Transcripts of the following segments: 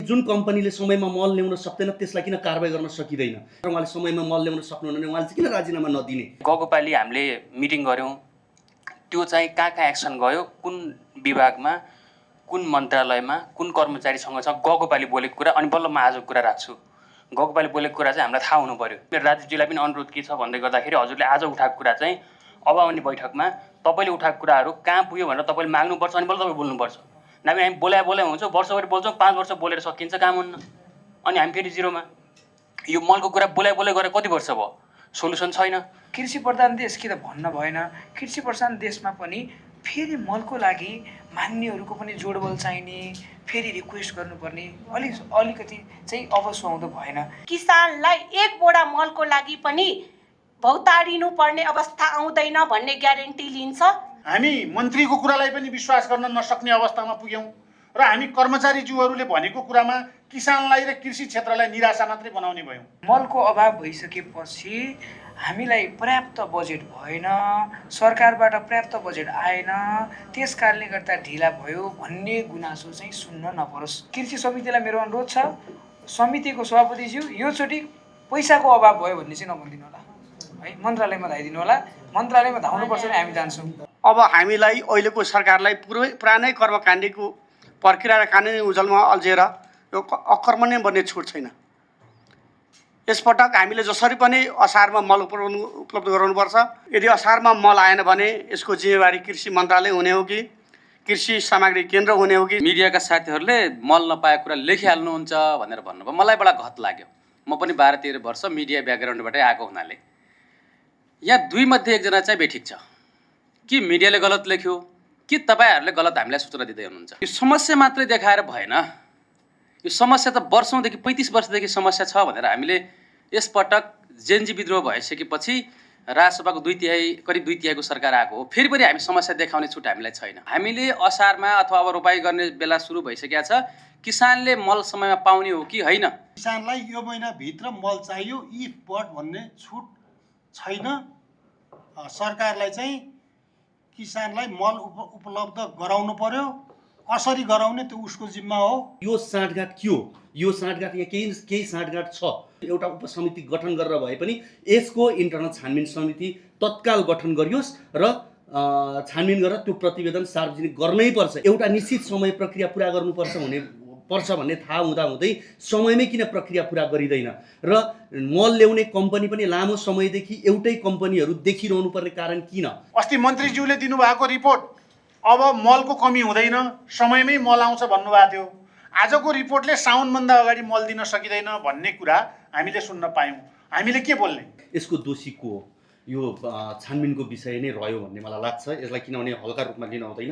जुन कम्पनीले समयमा मल ल्याउन सक्दैन त्यसलाई किन कारबाही गर्न सकिँदैन र उहाँले समयमा मल ल्याउन सक्नुहुन्न भने उहाँले चाहिँ किन राजीनामा नदिने? गएको पालि हामीले मिटिङ गऱ्यौँ, त्यो चाहिँ कहाँ एक्सन गयो, कुन विभागमा, कुन मन्त्रालयमा, कुन कर्मचारीसँग छ, गएको पालि बोलेको कुरा, अनि बल्ल म आजको कुरा राख्छु। गएको पालि बोलेको कुरा चाहिँ हामीलाई थाहा हुनु पर्यो। मेरो राजीवजीलाई पनि अनुरोध के छ भन्दै गर्दाखेरि हजुरले आज उठाएको कुरा चाहिँ अब आउने बैठकमा तपाईँले उठाएको कुराहरू कहाँ पुग्यो भनेर तपाईँले माग्नुपर्छ, अनि बल्ल तपाईँ बोल्नुपर्छ। नभए हामी बोलाए हुन्छौँ, वर्षभरि बोल्छौँ, 5 वर्ष बोलेर सकिन्छ, काम हुन्न, अनि हामी फेरि जिरोमा। यो मलको कुरा बोलाए गरेर कति वर्ष भयो, सोल्युसन छैन। कृषि प्रधान देश के त भन्न भएन। कृषि प्रधान देशमा पनि फेरि मलको लागि मान्नेहरूको पनि जोडबल चाहिने, फेरि रिक्वेस्ट गर्नुपर्ने, अलिकति चाहिँ अब सुहाउँदो भएन। किसानलाई एक बोरा मलको लागि पनि भौतारिनु पर्ने अवस्था आउँदैन भन्ने ग्यारेन्टी लिन्छ। हामी मन्त्रीको कुरालाई पनि विश्वास गर्न नसक्ने अवस्थामा पुग्यौँ र हामी कर्मचारीज्यूहरूले भनेको कुरामा किसानलाई र कृषि क्षेत्रलाई निराशा मात्रै बनाउने भयौँ। मलको अभाव भइसकेपछि हामीलाई पर्याप्त बजेट भएन, सरकारबाट पर्याप्त बजेट आएन, त्यस कारणले गर्दा ढिला भयो भन्ने गुनासो चाहिँ सुन्न नपरोस्। कृषि समितिलाई मेरो अनुरोध छ, समितिको सभापतिज्यू योचोटि पैसाको अभाव भयो भन्ने चाहिँ नभनिदिनु होला है, मन्त्रालयमा धाइदिनु होला। मन्त्रालयमा धाउनुपर्छ भने हामी जान्छौँ। अब हामीलाई अहिलेको सरकारलाई पुरानै कर्मकाण्डको प्रक्रिया र कानुनी उजलमा अल्झेर यो अकर्मण्य बन्ने छुट छैन। यसपटक हामीले जसरी पनि असारमा मल उपलब्ध गराउनुपर्छ। यदि असारमा मल आएन भने यसको जिम्मेवारी कृषि मन्त्रालय हुने हो कि कृषि सामग्री केन्द्र हुने हो कि? मिडियाका साथीहरूले मल नपाएको कुरा लेखिहाल्नुहुन्छ भनेर भन्नुभयो, मलाई बडा घत लाग्यो। म पनि 12-13 वर्ष मिडिया ब्याकग्राउन्डबाटै आएको हुनाले यहाँ दुई मध्ये एकजना चाहिँ बेठिक छ कि मिडियाले गलत लेख्यो कि तपाईँहरूले गलत हामीलाई सूचना दिँदै हुनुहुन्छ। यो समस्या मात्रै देखाएर भएन, यो समस्या त वर्षौँदेखि 35 वर्षदेखि समस्या छ भनेर हामीले यसपटक जेनजी विद्रोह भइसकेपछि राजसभाको करिब 2/3 सरकार आएको हो, फेरि पनि हामी समस्या देखाउने छुट हामीलाई छैन। हामीले असारमा अथवा अब रोपाई गर्ने बेला सुरु भइसकेको छ, किसानले मल समयमा पाउने हो कि होइन? किसानलाई यो महिनाभित्र मल चाहियो इफ बट भन्ने छुट छैन। सरकारलाई चाहिँ किसानलाई मल उपलब्ध गराउनु पर्यो, कसरी गराउने त्यो उसको जिम्मा हो। यो साँठगाँठ के हो? यो साँठगाँठ यहाँ केही साँठगाँठ छ। एउटा उपसमिति गठन गरेर भए पनि यसको इन्टरनल छानबिन समिति तत्काल गठन गरियोस् र छानबिन गरेर त्यो प्रतिवेदन सार्वजनिक गर्नै पर्छ। एउटा निश्चित समय प्रक्रिया पुरा गर्नुपर्छ भन्ने थाहा हुँदाहुँदै समयमै किन प्रक्रिया पुरा गरिँदैन? र मल ल्याउने कम्पनी पनि लामो समयदेखि एउटै कम्पनीहरू देखिरहनु पर्ने कारण किन? अस्ति मन्त्रीज्यूले दिनुभएको रिपोर्ट अब मलको कमी हुँदैन, समयमै मल आउँछ भन्नुभएको थियो। आजको रिपोर्टले साउनभन्दा अगाडि मल दिन सकिँदैन भन्ने कुरा हामीले सुन्न पायौँ। हामीले के बोल्ने? यसको दोषी को हो? यो छानबिनको विषय नै रह्यो भन्ने मलाई लाग्छ। यसलाई किनभने हल्का रूपमा लिन हुँदैन।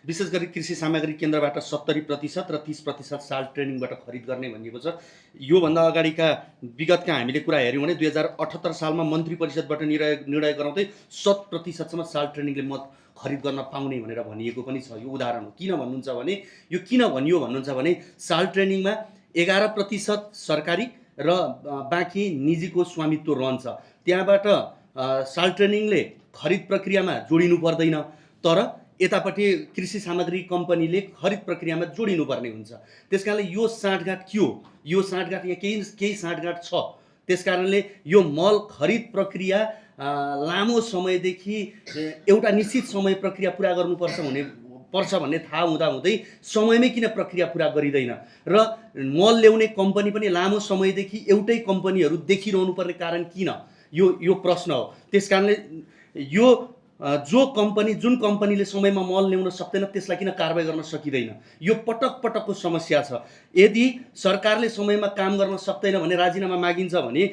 विशेष गरी कृषि सामग्री केन्द्रबाट 70% र 30% साल ट्रेनिङबाट खरिद गर्ने भनिएको छ। योभन्दा अगाडिका विगतका हामीले कुरा हेऱ्यौँ भने 2078 सालमा मन्त्री परिषदबाट निर्णय गराउँदै 100%सम्म साल ट्रेनिङले मत खरिद गर्न पाउने भनेर भनिएको पनि छ। यो उदाहरण हो। किन भन्नुहुन्छ भने यो किन भनियो भन्नुहुन्छ भने साल ट्रेनिङमा 11% सरकारी र बाँकी निजीको स्वामित्व रहन्छ। त्यहाँबाट साल ट्रेनिङले खरिद प्रक्रियामा जोडिनु पर्दैन, तर यतापट्टि कृषि सामग्री कम्पनीले खरिद प्रक्रियामा जोडिनु पर्ने हुन्छ। त्यसकारणले यो साँठगाँठ के हो? यो साँठगाँठ यहाँ केही साँठगाँठ छ। त्यसकारणले यो मल खरिद प्रक्रिया लामो समयदेखि एउटा निश्चित समय प्रक्रिया पुरा गर्नुपर्छ भन्ने थाहा हुँदाहुँदै समयमै किन प्रक्रिया पुरा गरिँदैन? र मल ल्याउने कम्पनी पनि लामो समयदेखि एउटै कम्पनीहरू देखिरहनु पर्ने कारण किन? यो प्रश्न हो। त्यसकारणले यो जुन कम्पनीले समयमा मल ल्याउन सक्दैन त्यसलाई किन कारबाही गर्न सकिँदैन? यो पटकको समस्या छ। यदि सरकारले समयमा काम गर्न सक्दैन भने राजीनामा मागिन्छ भने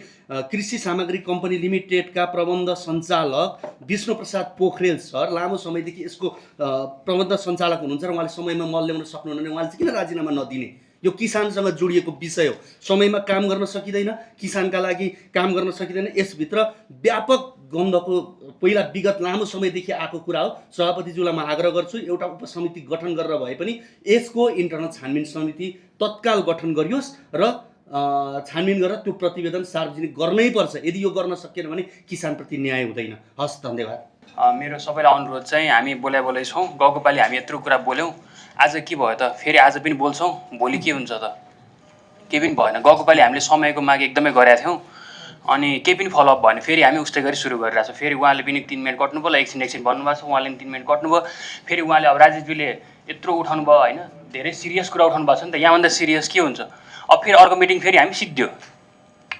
कृषि सामग्री कम्पनी लिमिटेडका प्रबन्ध सञ्चालक विष्णुप्रसाद पोखरेल सर लामो समयदेखि यसको प्रबन्ध सञ्चालक हुनुहुन्छ र उहाँले समयमा मल ल्याउन सक्नुहुन्न भने उहाँले चाहिँ किन राजीनामा नदिने? यो किसानसँग जोडिएको विषय हो। समयमा काम गर्न सकिँदैन, किसानका लागि काम गर्न सकिँदैन। यसभित्र व्यापक गन्धको पहिला विगत लामो समयदेखि आएको कुरा हो। सभापतिज्यूलाई म आग्रह गर्छु एउटा उपसमिति गठन गरेर भए पनि यसको इन्टरनल छानबिन समिति तत्काल गठन गरियोस् र छानबिन गरेर त्यो प्रतिवेदन सार्वजनिक गर्नै पर्छ। यदि यो गर्न सकिएन भने किसानप्रति न्याय हुँदैन। हस्, धन्यवाद। मेरो सबैलाई अनुरोध चाहिँ हामी बोलाइ छौँ। गएको पालि हामी यत्रो कुरा बोल्यौँ, आज के भयो त? फेरि आज पनि बोल्छौँ, भोलि के हुन्छ त? केही पनि भएन। गएको पालि हामीले समयको माग एकदमै गरेका थियौँ अनि केही पनि फलोअप भएन। फेरि हामी उस्तै गरी सुरु गरिरहेको छौँ। फेरि उहाँले पनि 3 मिनट कट्नु पर्यो, एकछिन भन्नुभएको छ, उहाँले पनि 3 मिनट कट्नुभयो। फेरि उहाँले अब राजेशजीले यत्रो उठाउनु भयो होइन, धेरै सिरियस कुरा उठाउनु भएको छ नि त। यहाँभन्दा सिरियस के हुन्छ? अब फेरि अर्को मिटिङ फेरि हामी सिद्धियो,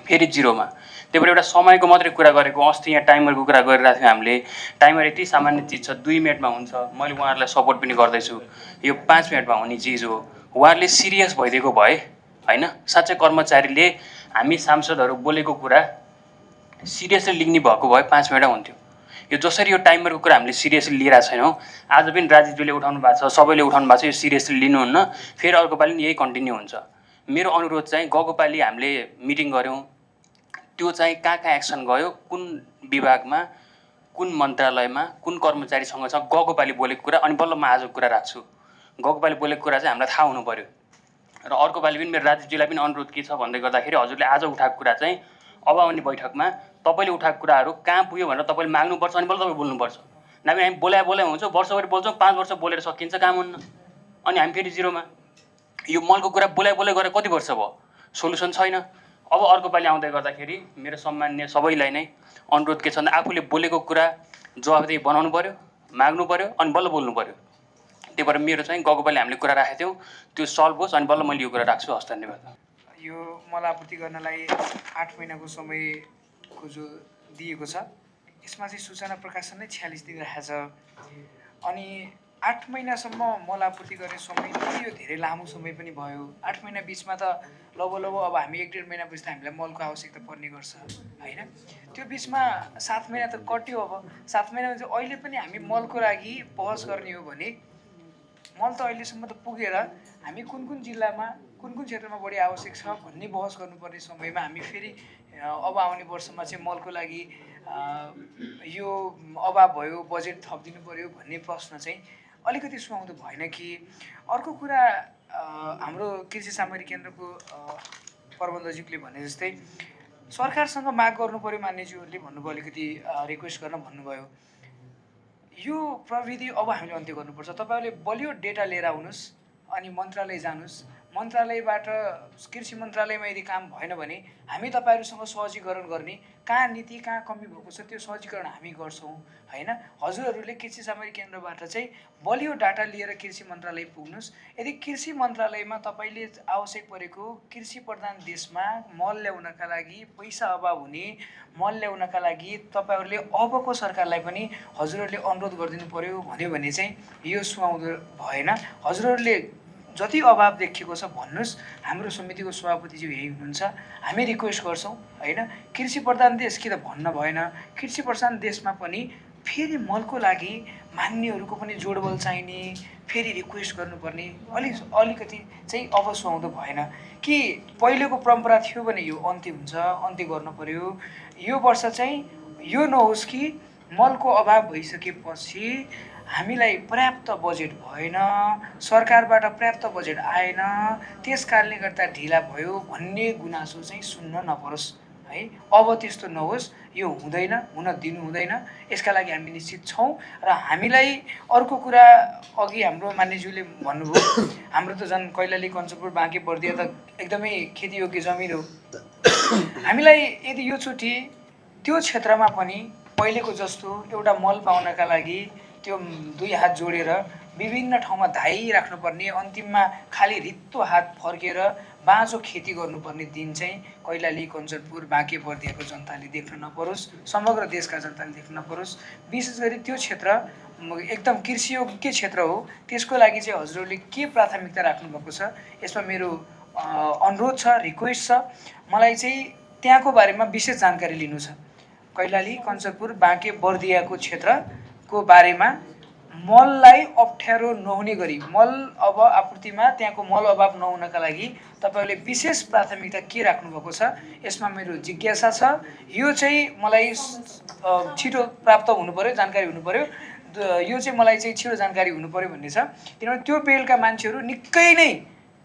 फेरि जिरोमा। त्यही भएर एउटा समयको मात्रै कुरा गरेको। अस्ति यहाँ टाइमरको कुरा गरिरहेको थियौँ हामीले। टाइमर यति सामान्य चिज छ, 2 मिनटमा हुन्छ। मैले उहाँहरूलाई सपोर्ट पनि गर्दैछु, यो 5 मिनटमा हुने चिज हो। उहाँहरूले सिरियस भइदिएको भए होइन, साँच्चै कर्मचारीले हामी सांसदहरू बोलेको कुरा सिरियसली लिने भएको भए 5 मिनटै हुन्थ्यो। यो जसरी यो टाइमरको कुरा हामीले सिरियसली लिइरहेको छैनौँ, आज पनि राजेशजीले उठाउनु भएको छ, सबैले उठाउनु भएको छ, यो सिरियसली लिनुहुन्न। फेरि अर्को पालि यही कन्टिन्यू हुन्छ। मेरो अनुरोध चाहिँ गएको पालि हामीले मिटिङ गऱ्यौँ, त्यो चाहिँ कहाँ एक्सन गयो, कुन विभागमा, कुन मन्त्रालयमा, कुन कर्मचारीसँग छ गएको पालि बोलेको कुरा, अनि बल्ल म आजको कुरा राख्छु। गएको पालि बोलेको कुरा चाहिँ हामीलाई थाहा हुनु पऱ्यो। र अर्को पालि पनि मेरो राजेशजीलाई पनि अनुरोध के छ भन्दै गर्दाखेरि, हजुरले आज उठाएको कुरा चाहिँ अब आउने बैठकमा तपाईँले उठाएको कुराहरू कहाँ पुग्यो भनेर तपाईँले माग्नुपर्छ, अनि बल्ल तपाईँ बोल्नुपर्छ। नभए हामी बोलाए हुन्छौँ, वर्षभरि बोल्छौँ, 5 वर्ष बोलेर सकिन्छ, काम हुन्न, अनि हामी फेरि जिरोमा। यो मलको कुरा बोलाए गरेर कति वर्ष भयो, सोल्युसन छैन। अब अर्को पालि आउँदै गर्दाखेरि मेरो सम्मान्य सबैलाई नै अनुरोध के छ भन्दा आफूले बोलेको कुरा जवाबदेही बनाउनु पऱ्यो, माग्नु पऱ्यो, अनि बल्ल बोल्नु पऱ्यो। त्यही भएर मेरो चाहिँ गएको पालि हामीले कुरा राखेको थियौँ, त्यो सल्भ होस्, अनि बल्ल मैले यो कुरा राख्छु। हस्, धन्यवाद। यो मल आपूर्ति गर्नलाई 8 महिनाको समयको जो दिएको छ, यसमा चाहिँ सूचना प्रकाशन नै 46 दिन राखेको छ। अनि 8 महिनासम्म मल आपूर्ति गर्ने समय पनि यो धेरै लामो समय पनि भयो। 8 महिना बिचमा त लगभग अब हामी 1-1.5 महिनापछि त हामीलाई मलको आवश्यकता पर्ने गर्छ होइन। त्यो बिचमा 7 महिना त कट्यो। अब 7 महिनामा चाहिँ अहिले पनि हामी मलको लागि बहस गर्ने हो भने मल त अहिलेसम्म त पुगेर हामी कुन कुन जिल्लामा, कुन कुन क्षेत्रमा बढी आवश्यक छ भन्ने बहस गर्नुपर्ने समयमा हामी फेरि अब आउने वर्षमा चाहिँ मलको लागि यो अभाव भयो, बजेट थपिदिनु पऱ्यो भन्ने प्रश्न चाहिँ अलिकति सुहाउँदो भएन कि। अर्को कुरा, हाम्रो कृषि सामग्री केन्द्रको प्रबन्धकज्यूले भने जस्तै सरकारसँग माग गर्नु पऱ्यो, मान्यज्यूहरूले भन्नुभयो, अलिकति रिक्वेस्ट गर्न भन्नुभयो। यो प्रविधि अब हामीले अन्त्य गर्नुपर्छ। तपाईँहरूले बलियो डेटा लिएर आउनुहोस् अनि मन्त्रालय जानुहोस्। मन्त्रालयबाट कृषि मन्त्रालयमा यदि काम भएन भने हामी तपाईँहरूसँग सहजीकरण गर्ने, कहाँ नीति कहाँ कमी भएको छ त्यो सहजीकरण हामी गर्छौँ होइन। हजुरहरूले कृषि सामग्री केन्द्रबाट चाहिँ बलियो डाटा लिएर कृषि मन्त्रालय पुग्नुहोस्। यदि कृषि मन्त्रालयमा तपाईँले आवश्यक परेको कृषि प्रधान देशमा मल ल्याउनका लागि पैसा अभाव हुने, मल ल्याउनका लागि तपाईँहरूले अबको सरकारलाई पनि हजुरहरूले अनुरोध गरिदिनु पऱ्यो भन्यो भने चाहिँ यो सुहाउँदो भएन। हजुरहरूले जति अभाव देखिएको छ भन्नुहोस्। हाम्रो समितिको सभापतिज्यू यही हुनुहुन्छ, हामी रिक्वेस्ट गर्छौँ होइन। कृषि प्रधान देश कि त भन्न भएन, कृषि प्रधान देशमा पनि फेरि मलको लागि मान्यहरूको पनि जोडबल चाहिने, फेरि रिक्वेस्ट गर्नुपर्ने अलिकति चाहिँ अब सुहाउँदो भएन कि। पहिलेको परम्परा थियो भने यो अन्त्य हुन्छ, अन्त्य गर्नु पऱ्यो। यो वर्ष चाहिँ यो नहोस् कि मलको अभाव भइसकेपछि हामीलाई पर्याप्त बजेट भएन, सरकारबाट पर्याप्त बजेट आएन, त्यस कारणले गर्दा ढिला भयो भन्ने गुनासो चाहिँ सुन्न नपरोस् है। अब त्यस्तो नहोस्, यो हुँदैन, हुन दिनु हुँदैन। यसका लागि हामी निश्चित छौँ। र हामीलाई अर्को कुरा, अघि हाम्रो मान्यज्यूले भन्नुभयो, हाम्रो त झन् कैलाली, कञ्चनपुर, बाँके बर्दिया त एकदमै खेतीयोग्य जमिन हो। हामीलाई यदि योचोटि त्यो क्षेत्रमा पनि पहिलेको जस्तो एउटा मल पाउनका लागि त्यो 2 हात जोडेर विभिन्न ठाउँमा धाइ राख्नुपर्ने, अन्तिममा खालि रित्तो हात फर्केर बाँझो खेती गर्नुपर्ने दिन चाहिँ कैलाली, कञ्चनपुर, बाँके बर्दियाको जनताले देख्न नपरोस्, समग्र देशका जनताले देख्न नपरोस्। विशेष गरी त्यो क्षेत्र एकदम कृषियोग्य क्षेत्र हो, त्यसको लागि चाहिँ हजुरहरूले के प्राथमिकता राख्नुभएको छ, यसमा मेरो अनुरोध छ, रिक्वेस्ट छ। मलाई चाहिँ त्यहाँको बारेमा विशेष जानकारी लिनु छ। कैलाली, कञ्चनपुर, बाँके बर्दियाको क्षेत्रको बारेमा मललाई अप्ठ्यारो नहुने गरी, मल अब आपूर्तिमा त्यहाँको मल अभाव नहुनका लागि तपाईँहरूले विशेष प्राथमिकता के राख्नुभएको छ, यसमा मेरो जिज्ञासा छ। यो चाहिँ मलाई छिटो प्राप्त हुनु पऱ्यो, जानकारी हुनु पऱ्यो। यो चाहिँ मलाई चाहिँ छिटो जानकारी हुनु पऱ्यो भन्ने छ। किनभने त्यो बेलका मान्छेहरू निकै नै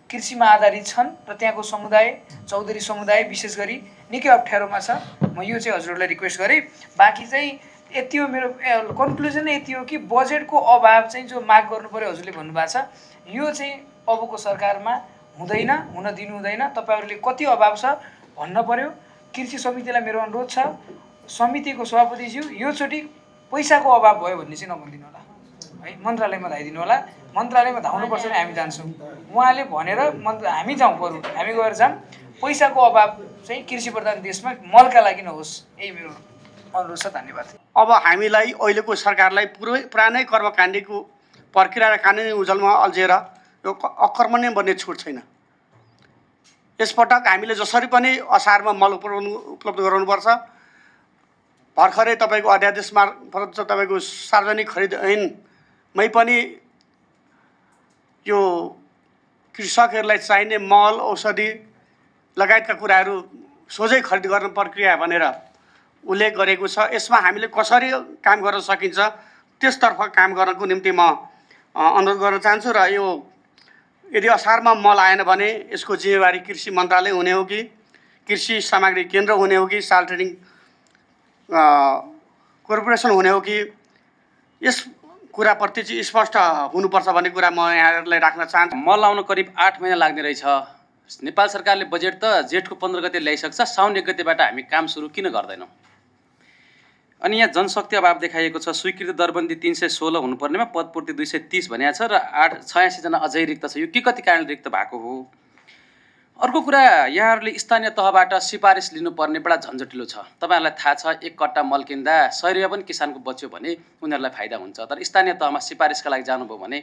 कृषिमा आधारित छन् र त्यहाँको समुदाय, चौधरी समुदाय विशेष गरी निकै अप्ठ्यारोमा छ। म यो चाहिँ हजुरहरूलाई रिक्वेस्ट गरेँ। बाँकी चाहिँ यति हो, मेरो कन्क्लुजन नै यति हो कि बजेटको अभाव चाहिँ जो माग गर्नु पऱ्यो हजुरले भन्नुभएको छ, यो चाहिँ अबको सरकारमा हुँदैन, हुन दिनु हुँदैन। तपाईँहरूले कति अभाव छ भन्न पर्यो। कृषि समितिलाई मेरो अनुरोध छ, समितिको सभापतिज्यू योचोटि पैसाको अभाव भयो भन्ने चाहिँ नभनिदिनु होला है, मन्त्रालयमा धाइदिनु होला। मन्त्रालयमा धाउनुपर्छ भने हामी जान्छौँ, उहाँले भनेर हामी जाउँ, बरु हामी गएर जाऊँ। पैसाको अभाव चाहिँ कृषि प्रधान देशमा मलका लागि नहोस्, यही मेरो अनुरोध छ। धन्यवाद। अब हामीलाई अहिलेको सरकारलाई पुरानै कर्मकाण्डको प्रक्रिया र कानुनी उजलमा अल्झेर यो अकर्मण्य बन्ने छुट छैन। यसपटक हामीले जसरी पनि असारमा मल उपलब्ध गराउनुपर्छ। भर्खरै तपाईँको अध्यादेश मार्फत तपाईँको सार्वजनिक खरिद ऐनमै पनि यो कृषकहरूलाई चाहिने मल औषधि लगायतका कुराहरू सोझै खरिद गर्ने प्रक्रिया भनेर उल्लेख गरेको छ। यसमा हामीले कसरी काम गर्न सकिन्छ त्यसतर्फ काम गर्नको निम्ति म अनुरोध गर्न चाहन्छु। र यो यदि असारमा मल आएन भने यसको जिम्मेवारी कृषि मन्त्रालय हुने हो कि कृषि सामग्री केन्द्र हुने हो कि साल ट्रेडिङ कर्पोरेसन हुने हो कि, यस कुराप्रति चाहिँ स्पष्ट हुनुपर्छ भन्ने कुरा म यहाँहरूलाई राख्न चाहन्छु। मल आउन करिब 8 महिना लाग्ने रहेछ। नेपाल सरकारले बजेट त जेठको 15 गते ल्याइसक्छ, साउन 1 गतेबाट हामी काम सुरु किन गर्दैनौँ? अनि यहाँ जनशक्ति अभाव देखाइएको छ। स्वीकृत दरबन्दी 316 हुनुपर्नेमा पदपूर्ति 230 भनिएको छ र 86 जना अझै रिक्त छ। यो के कति कारणले रिक्त भएको हो? अर्को कुरा, यहाँहरूले स्थानीय तहबाट सिफारिस लिनुपर्ने बडा झन्झटिलो छ। तपाईँहरूलाई थाहा छ, 1 कट्टा मल किन्दा 100 रुपियाँ पनि किसानको बच्यो भने उनीहरूलाई फाइदा हुन्छ। तर स्थानीय तहमा सिफारिसका लागि जानुभयो भने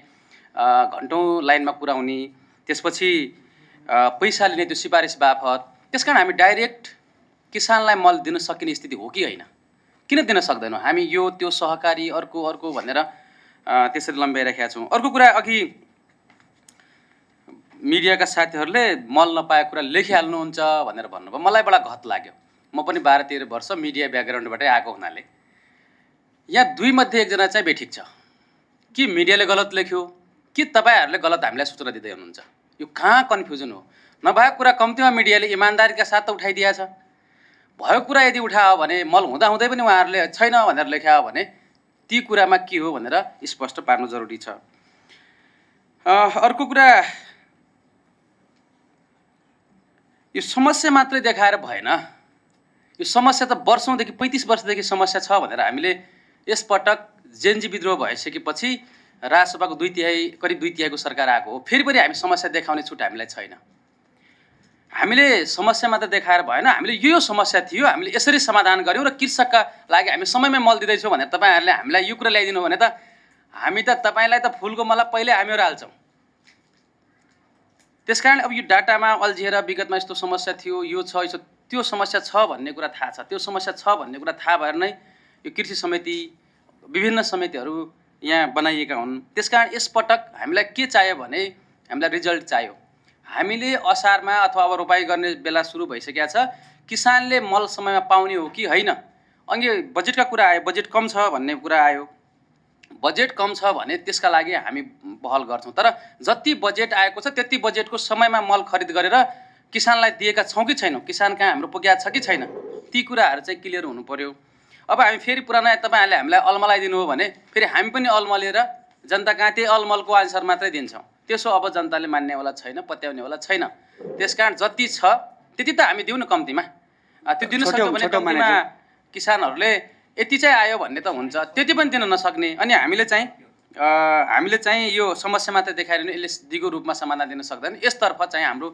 घन्टौँ लाइनमा पुर्याउने, त्यसपछि पैसा लिने त्यो सिफारिस बापत। त्यसकारण हामी डाइरेक्ट किसानलाई मल दिन सकिने स्थिति हो कि होइन? किन दिन सक्दैनौँ? हामी यो त्यो सहकारी अर्को भनेर त्यसरी लम्ब्याइराखेका छौँ। अर्को कुरा, अघि मिडियाका साथीहरूले मल नपाएको कुरा लेखिहाल्नुहुन्छ भनेर भन्नुभयो। मलाई बडा घत लाग्यो। म पनि 12-13 वर्ष मिडिया ब्याकग्राउन्डबाटै आएको हुनाले यहाँ 2 मध्ये 1 जना चाहिँ बेठिक छ। कि मिडियाले गलत लेख्यो कि तपाईँहरूले गलत हामीलाई सूचना दिँदै हुनुहुन्छ? यो कहाँ कन्फ्युजन हो? नभएको कुरा कम्तीमा मिडियाले इमान्दारीका साथ त उठाइदिएछ। भयो कुरा यदि उठायो भने मल हुँदाहुँदै पनि उहाँहरूले छैन भनेर लेख्या हो भने ती कुरामा के हो भनेर स्पष्ट पार्नु जरुरी छ। अर्को कुरा, यो समस्या मात्रै देखाएर भएन। यो समस्या त वर्षौँदेखि 35 वर्षदेखि समस्या छ भनेर हामीले यसपटक जेनजी विद्रोह भइसकेपछि राजसभाको करिब 2/3 सरकार आएको हो। फेरि पनि हामी समस्या देखाउने छुट हामीलाई छैन। हामीले समस्या मात्र देखाएर भएन, हामीले यो समस्या थियो, हामीले यसरी समाधान गऱ्यौँ र कृषकका लागि हामी समयमै मल दिँदैछौँ भनेर तपाईँहरूले हामीलाई यो कुरा ल्याइदिनु भने त हामी त तपाईँलाई त फुलको मला पहिल्यै हामीहरू हाल्छौँ। त्यसकारण अब यो डाटामा अल्झिएर विगतमा यस्तो समस्या थियो, यो छ, यसो त्यो समस्या छ भन्ने कुरा थाहा छ। त्यो समस्या छ भन्ने कुरा थाहा भएर नै यो कृषि समिति, विभिन्न समितिहरू यहाँ बनाइएका हुन्। त्यसकारण यसपटक हामीलाई के चाहियो भने हामीलाई रिजल्ट चाहियो। हामीले असारमा अथवा अब रोपाई गर्ने बेला सुरु भइसकेको छ, किसानले मल समयमा पाउने हो कि होइन? अघि बजेटका कुरा आयो, बजेट कम छ भन्ने कुरा आयो। बजेट कम छ भने त्यसका लागि हामी पहल गर्छौँ। तर जति बजेट आएको छ त्यति बजेटको समयमा मल खरिद गरेर किसानलाई दिएका छौँ कि छैनौँ? किसान कहाँ हाम्रो पुगेको छ कि छैन? ती कुराहरू चाहिँ क्लियर हुनु पर्यो। अब हामी फेरि पुराना तपाईँहरूले हामीलाई अल्मलाइदिनु हो भने फेरि हामी पनि अल्मलेर जनता कहाँ त्यही अल्मलको आन्सर मात्रै दिन्छौँ। त्यसो अब जनताले मान्नेवाला छैन, पत्याउनेवाला छैन। त्यसकारण जति छ त्यति त हामी दिउँ न कम्तीमा। त्यो दिन सक्यो भने कम्तीमा किसानहरूले यति चाहिँ आयो भन्ने त हुन्छ, त्यति पनि दिन नसक्ने। अनि हामीले चाहिँ यो समस्या मात्रै देखाएर यसले दिगो रूपमा समाधान दिन सक्दैन। यसतर्फ चाहिँ हाम्रो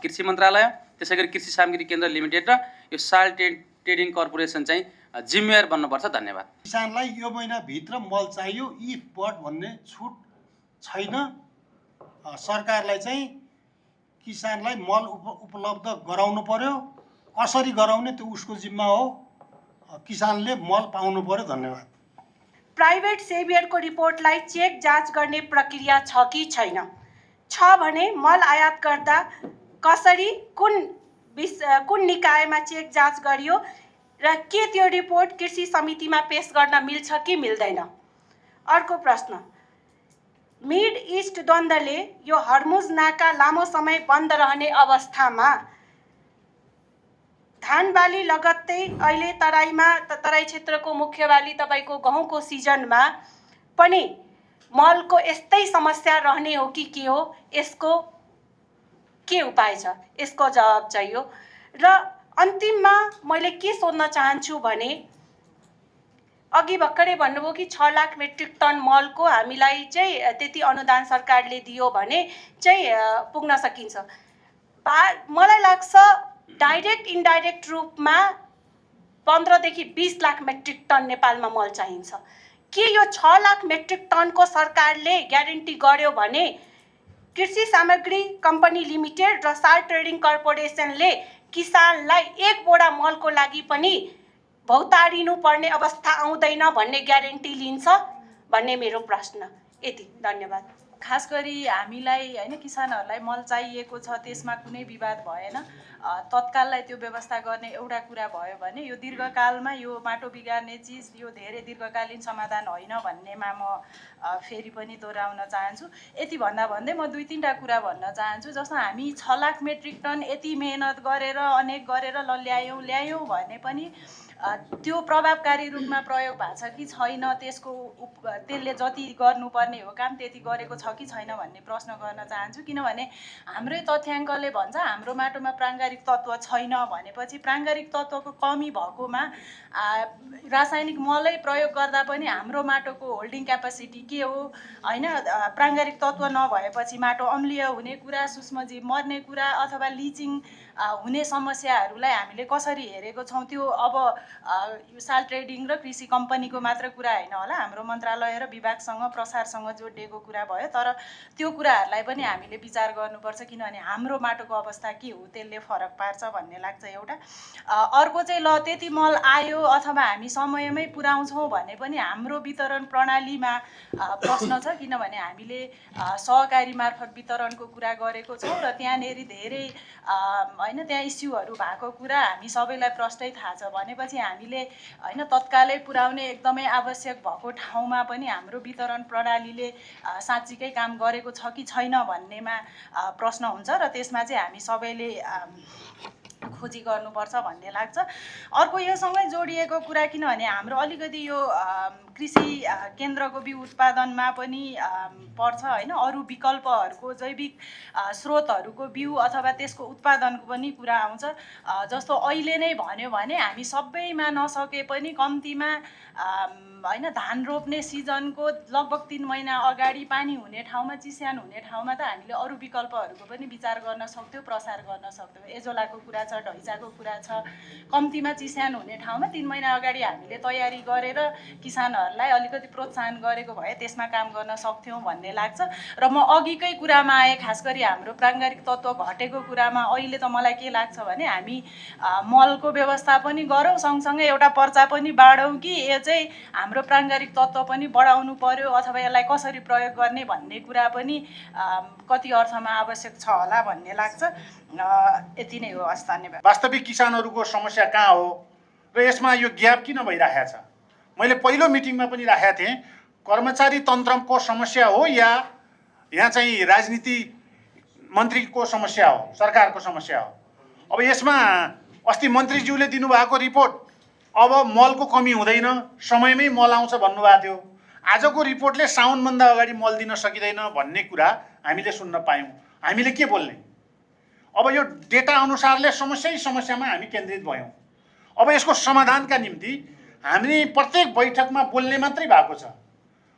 कृषि मन्त्रालय, त्यसै गरी कृषि सामग्री केन्द्र लिमिटेड र यो साल ट्रेडिङ कर्पोरेसन चाहिँ जिम्मेवार बन्नुपर्छ। धन्यवाद। किसानलाई यो महिनाभित्र मल चाहियो, इफ बट भन्ने छुट छैन। सरकारलाई चाहिँ किसानलाई मल उपलब्ध गराउनु पर्यो। कसरी गराउने त्यो उसको जिम्मा हो, किसानले मल पाउनु पर्यो। धन्यवाद। प्राइभेट सेभियरको रिपोर्टलाई चेक जाँच गर्ने प्रक्रिया छ कि छैन? छ भने मल आयात गर्दा कसरी, कुन निकायमा चेक जाँच गरियो र के त्यो रिपोर्ट कृषि समितिमा पेश गर्न मिल्छ कि मिल्दैन? अर्को प्रश्न, मिड इस्ट द्वन्द्वले यो हर्मुज नाका लामो समय बन्द रहने अवस्थामा धान बाली लगत्तै अहिले तराई क्षेत्रको मुख्य बाली तपाईँको गहुँको सिजनमा पनि मलको यस्तै समस्या रहने हो कि के हो? यसको के उपाय छ यसको जवाब चाहियो। र अन्तिममा मैले के सोध्न चाहन्छु भने अघि भर्खरै भन्नुभयो कि 6 लाख मेट्रिक टन मलको हामीलाई चाहिँ त्यति अनुदान सरकारले दियो भने चाहिँ पुग्न सकिन्छ। मलाई लाग्छ डाइरेक्ट इन्डाइरेक्ट रूपमा 15 देखि 20 लाख मेट्रिक टन नेपालमा मल चाहिन्छ। के यो 6 लाख मेट्रिक टनको सरकारले ग्यारेन्टी गर्यो भने कृषि सामग्री कम्पनी लिमिटेड र साल ट्रेडिङ कर्पोरेसनले किसानलाई 1 बोरा मलको लागि पनि भौतारिनु पर्ने अवस्था आउँदैन भन्ने ग्यारेन्टी लिन्छ भन्ने मेरो प्रश्न। यति, धन्यवाद। खास गरी हामीलाई हैन किसानहरूलाई मल चाहिएको छ, त्यसमा कुनै विवाद भएन। तत्काललाई त्यो व्यवस्था गर्ने एउटा कुरा भयो भने यो दीर्घकालमा यो माटो बिगार्ने चिज यो धेरै दीर्घकालीन समाधान होइन भन्नेमा म फेरि पनि दोहोऱ्याउन चाहन्छु। यति भन्दा भन्दै म 2-3टा कुरा भन्न चाहन्छु। जस्तो हामी 6 लाख मेट्रिक टन यति मेहनत गरेर अनेक गरेर ल्यायौँ भने पनि त्यो प्रभावकारी रूपमा प्रयोग भएको छ कि छैन, त्यसले जति गर्नुपर्ने हो काम त्यति गरेको छ कि छैन भन्ने प्रश्न गर्न चाहन्छु। किनभने हाम्रै तथ्याङ्कले भन्छ हाम्रो माटोमा प्राङ्गारिक तत्त्व छैन भनेपछि प्राङ्गारिक तत्त्वको कमी भएकोमा रासायनिक मलै प्रयोग गर्दा पनि हाम्रो माटोको होल्डिङ क्यापासिटी के हो हैन, प्राङ्गारिक तत्त्व नभएपछि माटो अम्लीय हुने कुरा, सूक्ष्मजीव मर्ने कुरा अथवा लिचिङ हुने समस्याहरूलाई हामीले कसरी हेरेको छौँ त्यो अब साल ट्रेडिङ र कृषि कम्पनीको मात्र कुरा होइन होला, हाम्रो मन्त्रालय र विभागसँग प्रसारसँग जोडिएको कुरा भयो। तर त्यो कुराहरूलाई पनि हामीले विचार गर्नुपर्छ किनभने हाम्रो माटोको अवस्था के हो त्यसले फरक पार्छ भन्ने लाग्छ एउटा। अर्को चाहिँ ल त्यति मल आयो अथवा हामी समयमै पुर्याउँछौँ भने पनि हाम्रो वितरण प्रणालीमा प्रश्न छ किनभने हामीले सहकारी मार्फत वितरणको कुरा गरेको छौँ र त्यहाँनेरि धेरै हैन त्यहाँ इस्युहरू भएको कुरा हामी सबैलाई प्रष्टै थाहा छ भनेपछि हामीले हैन तत्कालै पुर्याउने एकदमै आवश्यक भएको ठाउँमा पनि हाम्रो वितरण प्रणालीले साँच्चीकै काम गरेको छ कि छैन भन्नेमा प्रश्न हुन्छ र त्यसमा चाहिँ हामी सबैले खोजी गर्नुपर्छ भन्ने लाग्छ। अर्को योसँगै जोडिएको कुरा किनभने हाम्रो अलिकति यो कृषि केन्द्रको बिउ उत्पादनमा पनि पर्छ हैन, अरू विकल्पहरूको जैविक स्रोतहरूको बिउ अथवा त्यसको उत्पादनको पनि कुरा आउँछ। जस्तो अहिले नै भन्यो भने हामी सबैमा नसके पनि कम्तीमा हैन धान रोप्ने सिजनको लगभग 3 महिना अगाडि पानी हुने ठाउँमा चिस्यान हुने ठाउँमा त हामीले अरू विकल्पहरूको पनि विचार गर्न सक्थ्यौँ, प्रसार गर्न सक्थ्यौँ। एजोलाको कुरा छ, ढैचाको कुरा छ। कम्तीमा चिस्यान हुने ठाउँमा 3 महिना अगाडि हामीले तयारी गरेर किसानहरूलाई अलिकति प्रोत्साहन गरेको भए त्यसमा काम गर्न सक्थ्यौँ भन्ने लाग्छ। र म अघिकै कुरामा आएँ, खास गरी हाम्रो प्राङ्गारिक तत्त्व घटेको कुरामा अहिले त मलाई के लाग्छ भने हामी मलको व्यवस्था पनि गरौँ सँगसँगै एउटा पर्चा पनि बाँडौँ कि यो चाहिँ हाम्रो प्राङ्गारिक तत्त्व पनि बढाउनु पर्यो अथवा यसलाई कसरी प्रयोग गर्ने भन्ने कुरा पनि कति अर्थमा आवश्यक छ होला भन्ने लाग्छ। यति नै हो, हस्, धन्यवाद। वास्तविक किसानहरूको समस्या कहाँ हो र यसमा यो ग्याप किन भइरहेको छ? मैले पहिलो मिटिङमा पनि राखेको थिएँ, कर्मचारी तन्त्रको समस्या हो या यहाँ चाहिँ राजनीति मन्त्रीको समस्या हो, सरकारको समस्या हो? अब यसमा अस्ति मन्त्रीज्यूले दिनुभएको रिपोर्ट अब मलको कमी हुँदैन, समयमै मल आउँछ भन्नुभएको थियो। आजको रिपोर्टले साउनभन्दा अगाडि मल दिन सकिँदैन भन्ने कुरा हामीले सुन्न पायौँ। हामीले के बोल्ने? अब यो डेटा अनुसारले समस्यामा हामी केन्द्रित भयौँ। अब यसको समाधानका निम्ति हामी प्रत्येक बैठकमा बोल्ने मात्रै भएको छ।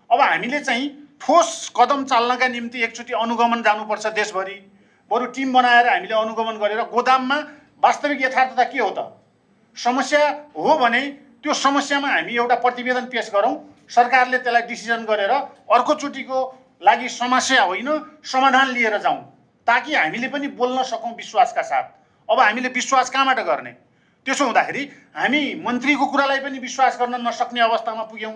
अब हामीले चाहिँ ठोस कदम चाल्नका निम्ति एकचोटि अनुगमन जानुपर्छ देशभरि, बरु टिम बनाएर हामीले अनुगमन गरेर गोदाममा वास्तविक यथार्थता के हो त, समस्या हो भने त्यो समस्यामा हामी एउटा प्रतिवेदन पेश गरौँ, सरकारले त्यसलाई डिसिजन गरेर अर्कोचोटिको लागि समस्या होइन समाधान लिएर जाउँ, ताकि हामीले पनि बोल्न सकौँ विश्वासका साथ। अब हामीले विश्वास कहाँबाट गर्ने? त्यसो हुँदाखेरि हामी मन्त्रीको कुरालाई पनि विश्वास गर्न नसक्ने अवस्थामा पुग्यौँ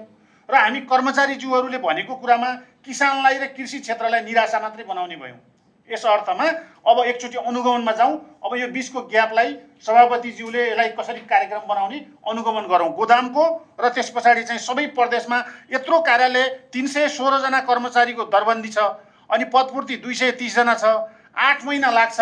र हामी कर्मचारीज्यूहरूले भनेको कुरामा किसानलाई र कृषि क्षेत्रलाई निराशा मात्रै बनाउने भयौँ। यस अर्थमा अब एकचोटि अनुगमनमा जाउँ। अब यो बिचको ग्यापलाई सभापतिज्यूले यसलाई कसरी कार्यक्रम बनाउने अनुगमन गरौँ गोदामको, र त्यस पछाडि चाहिँ सबै प्रदेशमा यत्रो कार्यालय 316 जना कर्मचारीको दरबन्दी छ, अनि पदपूर्ति 230 जना छ, 8 महिना लाग्छ।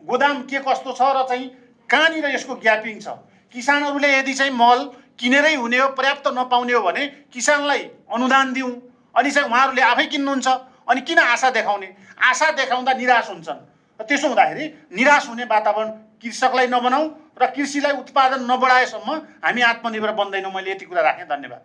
गोदाम के कस्तो छ र चाहिँ कहाँनिर यसको ग्यापिङ छ? किसानहरूले यदि चाहिँ मल किनेरै हुने हो, पर्याप्त नपाउने हो भने किसानलाई अनुदान दिउँ, अनि चाहिँ उहाँहरूले आफै किन्नुहुन्छ। अनि किन आशा देखाउने? आशा देखाउँदा निराश हुन्छन् र र त्यसो हुँदाखेरि निराश हुने वातावरण कृषकलाई नबनाऊ र कृषिलाई उत्पादन नबढाएसम्म हामी आत्मनिर्भर बन्दैनौँ। मैले यति कुरा राखेँ। धन्यवाद।